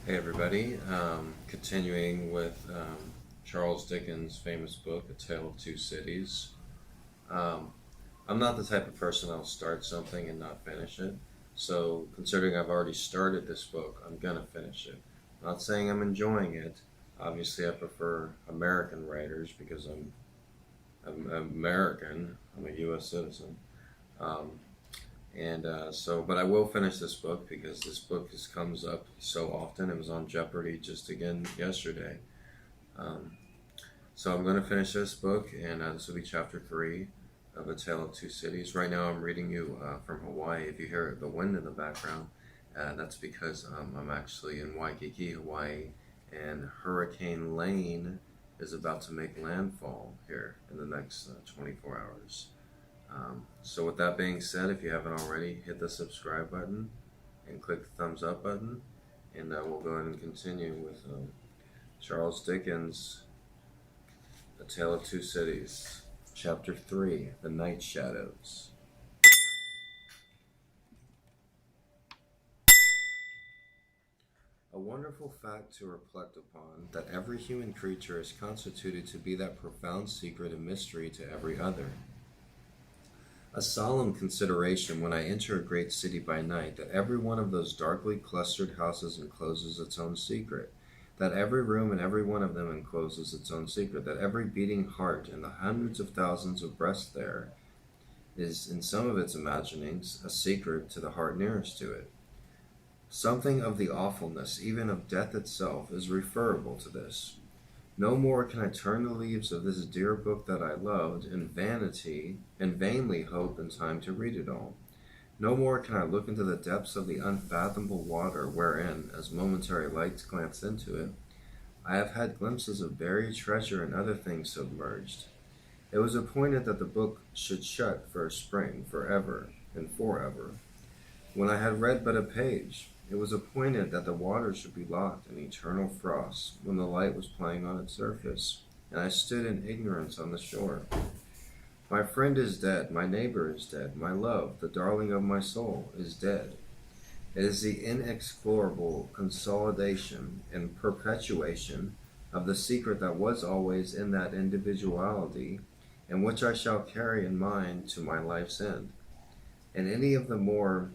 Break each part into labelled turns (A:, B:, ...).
A: Hey everybody, continuing with Charles Dickens' famous book, A Tale of Two Cities. Um, I'm not the type of person that'll start something and not finish it. So, considering I've already started this book, I'm gonna finish it. Not saying I'm enjoying it. Obviously, I prefer American writers because I'm American. I'm a U.S. citizen. Um, but I will finish this book because this book comes up so often. It was on Jeopardy just again yesterday. Um, so I'm going to finish this book, and this will be chapter 3 of A Tale of Two Cities. Right now I'm reading you from Hawaii. If you hear the wind in the background, that's because I'm actually in Waikiki, Hawaii, and Hurricane Lane is about to make landfall here in the next 24 hours. So with that being said, if you haven't already, hit the subscribe button and click the thumbs up button, and we'll go ahead and continue with Charles Dickens' A Tale of Two Cities, Chapter 3, The Night Shadows. A wonderful fact to reflect upon, that every human creature is constituted to be that profound secret and mystery to every other. A solemn consideration when I enter a great city by night, that every one of those darkly clustered houses encloses its own secret, that every room and every one of them encloses its own secret, that every beating heart and the hundreds of thousands of breasts there is, in some of its imaginings, a secret to the heart nearest to it. Something of the awfulness, even of death itself, is referable to this. No more can I turn the leaves of this dear book that I loved in vanity and vainly hope in time to read it all. No more can I look into the depths of the unfathomable water wherein, as momentary lights glance into it, I have had glimpses of buried treasure and other things submerged. It was appointed that the book should shut for a spring, forever and forever. When I had read but a page, it was appointed that the water should be locked in eternal frost when the light was playing on its surface, and I stood in ignorance on the shore. My friend is dead, my neighbor is dead, my love, the darling of my soul, is dead. It is the inexplorable consolidation and perpetuation of the secret that was always in that individuality, and which I shall carry in mind to my life's end. And any of the more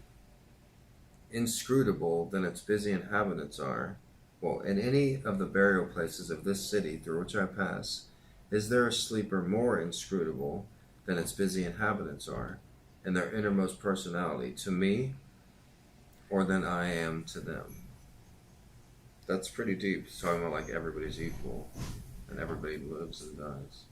A: inscrutable than its busy inhabitants are, in any of the burial places of this city through which I pass, is there a sleeper more inscrutable than its busy inhabitants are, in their innermost personality, to me, or than I am to them? That's pretty deep. It's talking about like everybody's equal, and everybody lives and dies.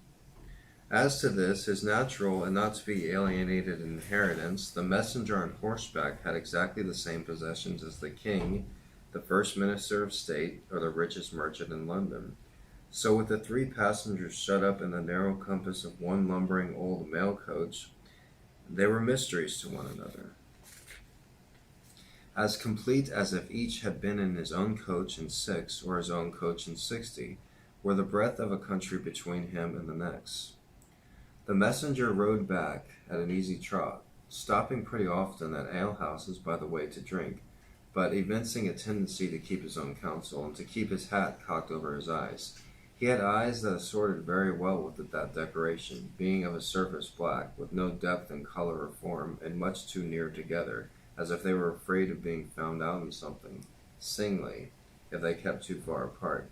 A: As to this, his natural and not to be alienated inheritance, the messenger on horseback had exactly the same possessions as the king, the first minister of state, or the richest merchant in London. So with the 3 passengers shut up in the narrow compass of one lumbering old mail coach, they were mysteries to one another, as complete as if each had been in his own coach in 6, or his own coach in 60, were the breadth of a country between him and the next. The messenger rode back at an easy trot, stopping pretty often at alehouses by the way to drink, but evincing a tendency to keep his own counsel, and to keep his hat cocked over his eyes. He had eyes that assorted very well with that decoration, being of a surface black, with no depth in color or form, and much too near together, as if they were afraid of being found out in something, singly, if they kept too far apart.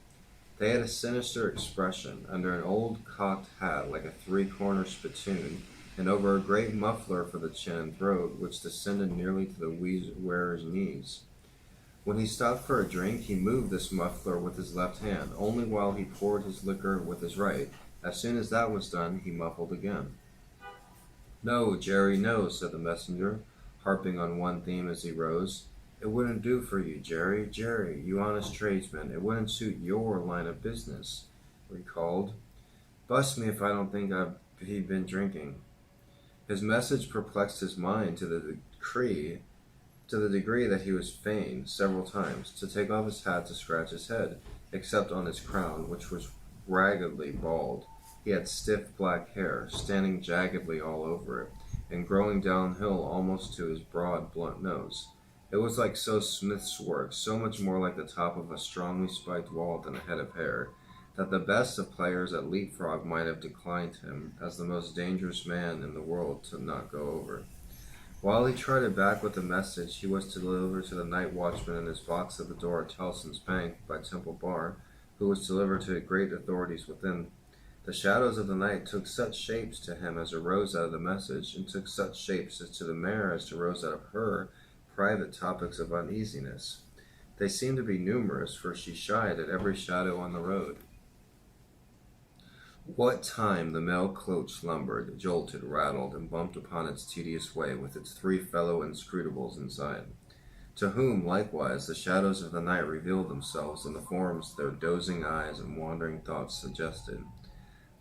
A: They had a sinister expression, under an old cocked hat like a 3-corner spittoon, and over a great muffler for the chin and throat, which descended nearly to the wearer's knees. When he stopped for a drink, he moved this muffler with his left hand, only while he poured his liquor with his right. As soon as that was done, he muffled again. "No, Jerry, no," said the messenger, harping on one theme as he rose. "It wouldn't do for you, Jerry. Jerry, you honest tradesman, it wouldn't suit your line of business," he called. "Bust me if I don't think he'd been drinking." His message perplexed his mind to the degree that he was fain, several times, to take off his hat to scratch his head, except on his crown, which was raggedly bald. He had stiff black hair, standing jaggedly all over it, and growing downhill almost to his broad, blunt nose. It was like so Smith's work, so much more like the top of a strongly spiked wall than a head of hair, that the best of players at leapfrog might have declined him as the most dangerous man in the world to not go over. While he trotted back with the message he was to deliver to the night watchman in his box at the door of Tellson's Bank by Temple Bar, who was to deliver to the great authorities within, the shadows of the night took such shapes to him as arose out of the message, and took such shapes as to the mare as arose out of her private topics of uneasiness. They seemed to be numerous, for she shied at every shadow on the road. What time the mail coach lumbered, jolted, rattled, and bumped upon its tedious way with its three fellow inscrutables inside, to whom, likewise, the shadows of the night revealed themselves in the forms their dozing eyes and wandering thoughts suggested.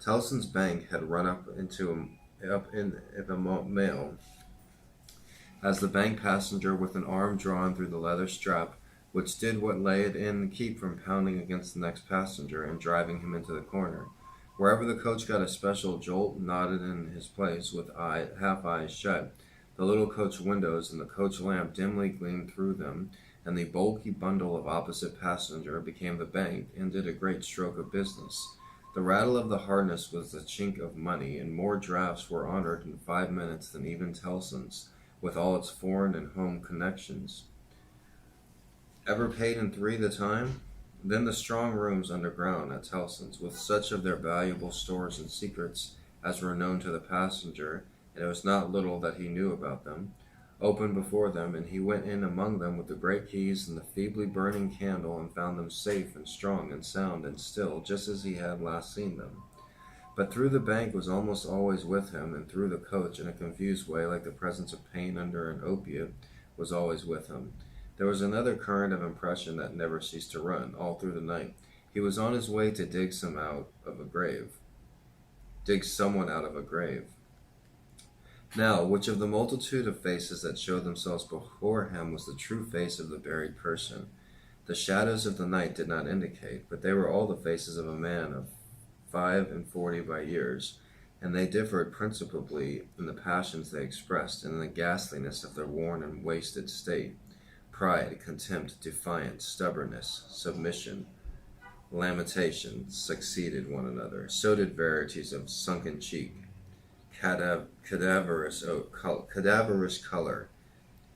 A: Tellson's Bank had run up in the mail, as the bank passenger with an arm drawn through the leather strap, which did what lay it in keep from pounding against the next passenger and driving him into the corner. Wherever the coach got a special jolt, nodded in his place with half eyes shut. The little coach windows and the coach lamp dimly gleamed through them, and the bulky bundle of opposite passenger became the bank and did a great stroke of business. The rattle of the harness was the chink of money, and more drafts were honored in 5 minutes than even Tellson's, with all its foreign and home connections. Ever paid in 3 the time? Then the strong rooms underground at Tellson's, with such of their valuable stores and secrets as were known to the passenger, and it was not little that he knew about them, opened before them, and he went in among them with the great keys and the feebly burning candle, and found them safe and strong and sound and still, just as he had last seen them. But through the bank was almost always with him, and through the coach, in a confused way, like the presence of pain under an opiate, was always with him. There was another current of impression that never ceased to run, all through the night. He was on his way to dig someone out of a grave. Now, which of the multitude of faces that showed themselves before him was the true face of the buried person? The shadows of the night did not indicate, but they were all the faces of a man of 45 by years, and they differed principally in the passions they expressed and in the ghastliness of their worn and wasted state. Pride, contempt, defiance, stubbornness, submission, lamentation succeeded one another. So did varieties of sunken cheek, cadaverous color,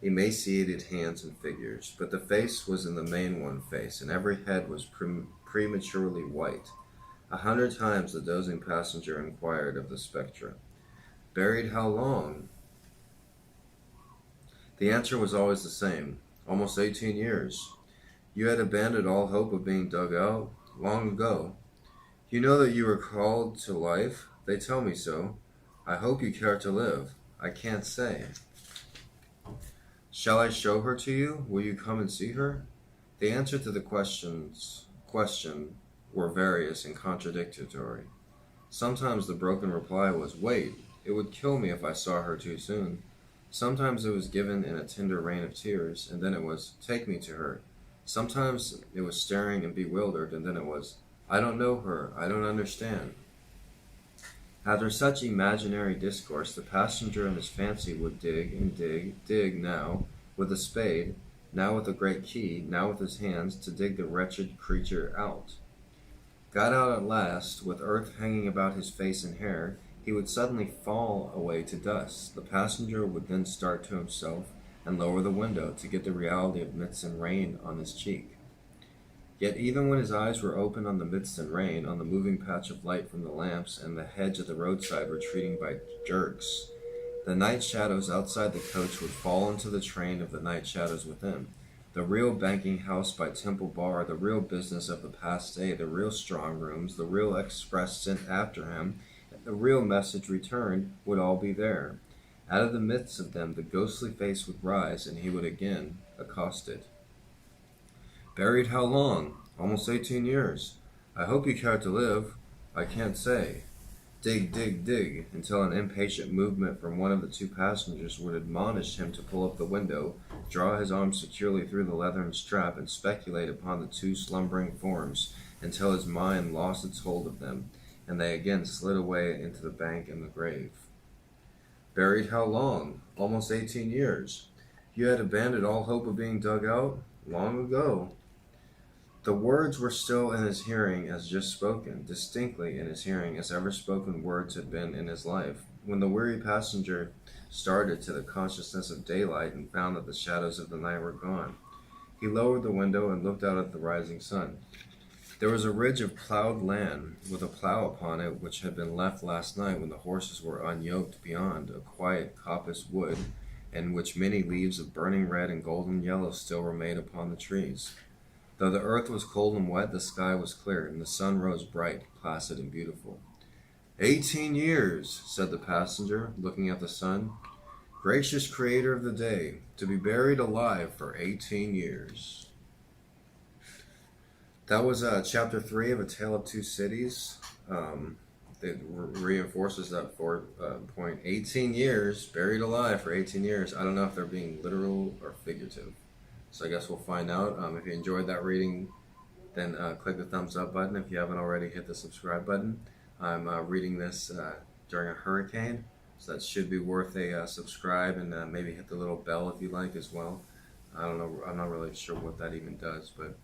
A: emaciated hands and figures. But the face was in the main one face, and every head was prematurely white. 100 times the dozing passenger inquired of the spectra, "Buried how long?" The answer was always the same, "Almost 18 years. You had abandoned all hope of being dug out long ago. You know that you were called to life. They tell me so. I hope you care to live. I can't say. Shall I show her to you? Will you come and see her?" The answer to the question were various and contradictory. Sometimes the broken reply was, "Wait, it would kill me if I saw her too soon." Sometimes it was given in a tender rain of tears, and then it was, "Take me to her." Sometimes it was staring and bewildered, and then it was, "I don't know her, I don't understand." After such imaginary discourse, the passenger in his fancy would dig and dig now with a spade, now with a great key, now with his hands, to dig the wretched creature out. Got out at last, with earth hanging about his face and hair, he would suddenly fall away to dust. The passenger would then start to himself and lower the window to get the reality of mist and rain on his cheek. Yet even when his eyes were open on the mist and rain, on the moving patch of light from the lamps and the hedge at the roadside retreating by jerks, the night shadows outside the coach would fall into the train of the night shadows within. The real banking house by Temple Bar, the real business of the past day, the real strong rooms, the real express sent after him, the real message returned, would all be there. Out of the midst of them the ghostly face would rise, and he would again accost it. "Buried how long? Almost 18 years. I hope you care to live. I can't say." Dig, dig, dig, until an impatient movement from one of the two passengers would admonish him to pull up the window, draw his arm securely through the leathern strap, and speculate upon the two slumbering forms until his mind lost its hold of them, and they again slid away into the bank and the grave. "Buried how long? Almost 18 years. You had abandoned all hope of being dug out long ago. The words were still in his hearing as just spoken, distinctly in his hearing as ever spoken words had been in his life, when the weary passenger started to the consciousness of daylight and found that the shadows of the night were gone. He lowered the window and looked out at the rising sun. There was a ridge of plowed land with a plow upon it which had been left last night when the horses were unyoked beyond a quiet coppice wood, in which many leaves of burning red and golden yellow still remained upon the trees. Though the earth was cold and wet, the sky was clear, and the sun rose bright, placid, and beautiful. 18 years, said the passenger, looking at the sun. Gracious creator of the day, to be buried alive for 18 years. That was chapter 3 of A Tale of Two Cities. It reinforces that point. 18 years, buried alive for 18 years. I don't know if they're being literal or figurative. So I guess we'll find out. If you enjoyed that reading, then click the thumbs up button. If you haven't already, hit the subscribe button. I'm reading this during a hurricane, so that should be worth a subscribe, and maybe hit the little bell if you like as well. I don't know. I'm not really sure what that even does, but it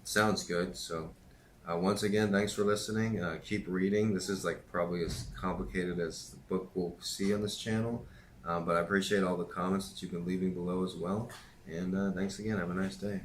A: sounds good. So once again, thanks for listening. Keep reading. This is like probably as complicated as the book we'll see on this channel, but I appreciate all the comments that you've been leaving below as well. And thanks again. Have a nice day.